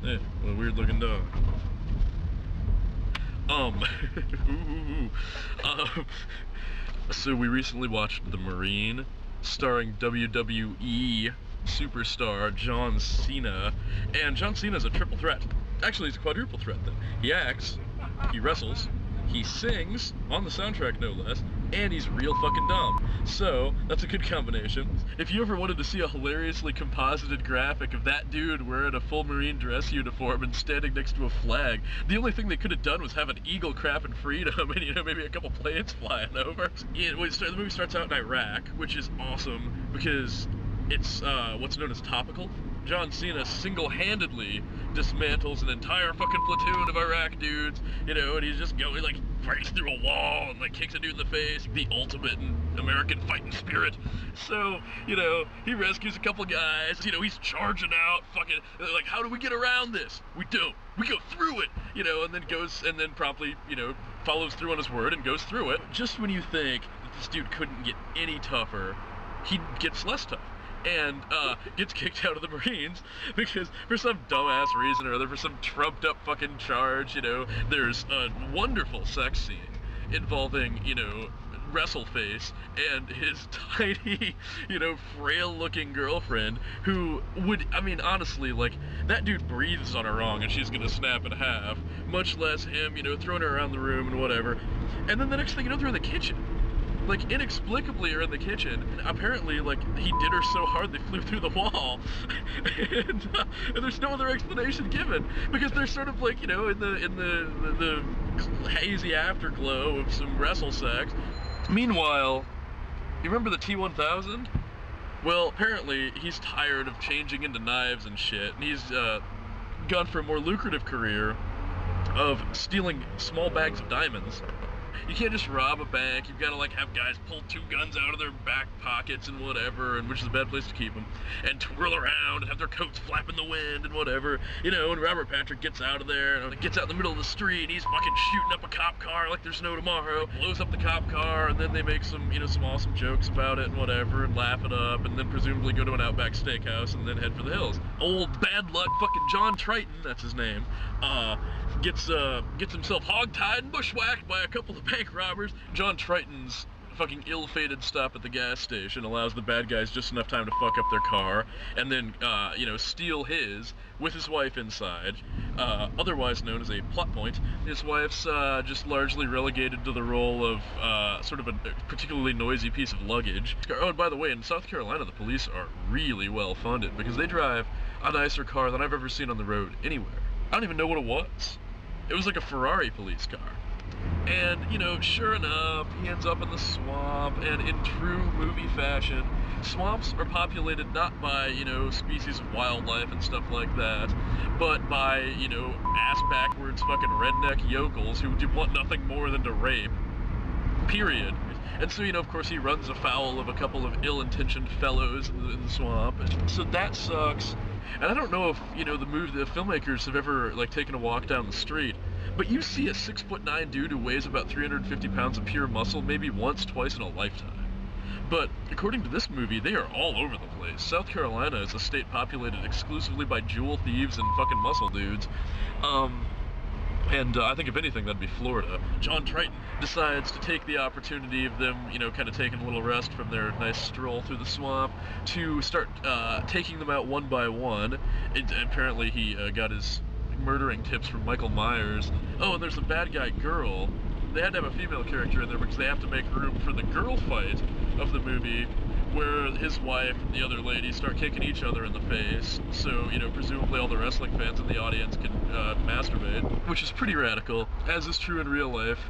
Hey, what a weird looking dog. So we recently watched The Marine, starring WWE superstar John Cena, and John Cena's a triple threat. Actually, he's a quadruple threat then. He acts, he wrestles, he sings, on the soundtrack no less, and he's real fucking dumb. So, that's a good combination. If you ever wanted to see a hilariously composited graphic of that dude wearing a full Marine dress uniform and standing next to a flag, the only thing they could have done was have an eagle crapping freedom and, you know, maybe a couple planes flying over. Yeah, the movie starts out in Iraq, which is awesome because it's what's known as topical. John Cena single-handedly dismantles an entire fucking platoon of Iraq dudes, you know, and he's just going, like, breaks through a wall and, like, kicks a dude in the face. The ultimate in American fighting spirit. So, you know, he rescues a couple guys, you know, he's charging out, fucking, like, how do we get around this? We don't. We go through it, you know, and then promptly, you know, follows through on his word and goes through it. Just when you think that this dude couldn't get any tougher, he gets less tough. And gets kicked out of the Marines because for some dumbass reason or other, for some trumped up fucking charge, you know, there's a wonderful sex scene involving, you know, Wrestleface and his tiny, you know, frail looking girlfriend who would, I mean, honestly, like, that dude breathes on her wrong and she's gonna snap in half, much less him, you know, throwing her around the room and whatever. And then the next thing you know, they're in the kitchen. Like, inexplicably are in the kitchen. Apparently, like, he did her so hard they flew through the wall. and there's no other explanation given. Because they're sort of like, you know, in the hazy afterglow of some wrestle sex. Meanwhile, you remember the T-1000? Well, apparently, he's tired of changing into knives and shit. And he's gone for a more lucrative career of stealing small bags of diamonds. You can't just rob a bank, you've got to, like, have guys pull two guns out of their back pockets and whatever, and which is a bad place to keep them, and twirl around and have their coats flap in the wind and whatever, you know, and Robert Patrick gets out of there, and gets out in the middle of the street, he's fucking shooting up a cop car like there's no tomorrow, blows up the cop car, and then they make some, you know, some awesome jokes about it and whatever, and laugh it up, and then presumably go to an Outback Steakhouse, and then head for the hills. Old bad luck fucking John Triton, that's his name, gets himself hogtied and bushwhacked by a couple of bank robbers. John Triton's fucking ill-fated stop at the gas station allows the bad guys just enough time to fuck up their car and then, you know, steal his with his wife inside, otherwise known as a plot point. His wife's just largely relegated to the role of sort of a particularly noisy piece of luggage. Oh, and by the way, in South Carolina, the police are really well funded because they drive a nicer car than I've ever seen on the road anywhere. I don't even know what it was. It was like a Ferrari police car. And, you know, sure enough, he ends up in the swamp, and in true movie fashion, swamps are populated not by, you know, species of wildlife and stuff like that, but by, you know, ass-backwards fucking redneck yokels who want nothing more than to rape. Period. And so, you know, of course, he runs afoul of a couple of ill-intentioned fellows in the swamp, and so that sucks. And I don't know if, you know, the filmmakers have ever, like, taken a walk down the street, but you see a 6'9" dude who weighs about 350 pounds of pure muscle maybe once, twice in a lifetime. But according to this movie, they are all over the place. South Carolina is a state populated exclusively by jewel thieves and fucking muscle dudes. And I think if anything, that'd be Florida. John Triton decides to take the opportunity of them, you know, kind of taking a little rest from their nice stroll through the swamp to start taking them out one by one. Apparently he got his murdering tips from Michael Myers. Oh, and there's a bad guy girl. They had to have a female character in there because they have to make room for the girl fight of the movie, where his wife and the other lady start kicking each other in the face. So, you know, presumably all the wrestling fans in the audience can masturbate, which is pretty radical, as is true in real life.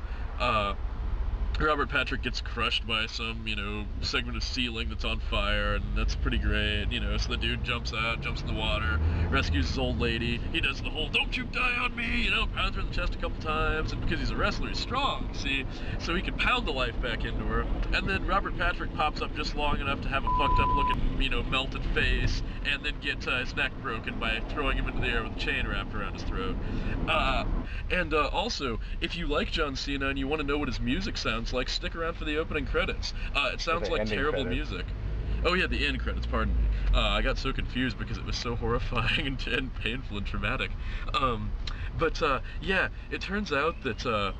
Robert Patrick gets crushed by some, you know, segment of ceiling that's on fire, and that's pretty great, you know, so the dude jumps out, jumps in the water, rescues his old lady, he does the whole, don't you die on me, you know, pounds her in the chest a couple times, and because he's a wrestler, he's strong, see, so he can pound the life back into her, and then Robert Patrick pops up just long enough to have a fucked up looking, you know, melted face, and then get his neck broken by throwing him into the air with a chain wrapped around his throat. Also, if you like John Cena and you want to know what his music sounds like, stick around for the opening credits. It sounds like terrible music. Oh yeah, the end credits, pardon me. I got so confused because it was so horrifying and painful and traumatic. Yeah, it turns out that,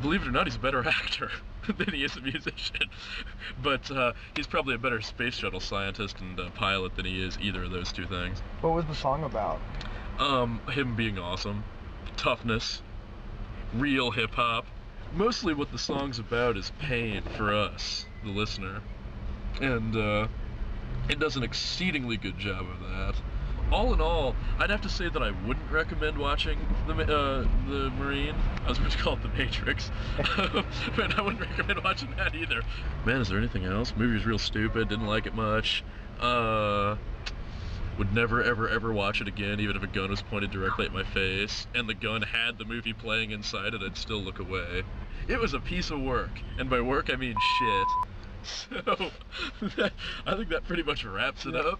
believe it or not, he's a better actor than he is a musician. But he's probably a better space shuttle scientist and pilot than he is either of those two things. What was the song about? Him being awesome. Toughness. Real hip-hop. Mostly what the song's about is pain for us, the listener. And it does an exceedingly good job of that. All in all, I'd have to say that I wouldn't recommend watching the Marine. I was going to call it the Matrix, but I wouldn't recommend watching that either. Man, is there anything else? Movie was real stupid. Didn't like it much. Would never, ever, ever watch it again, even if a gun was pointed directly at my face, and the gun had the movie playing inside it, I'd still look away. It was a piece of work, and by work I mean shit. So, I think that pretty much wraps it up.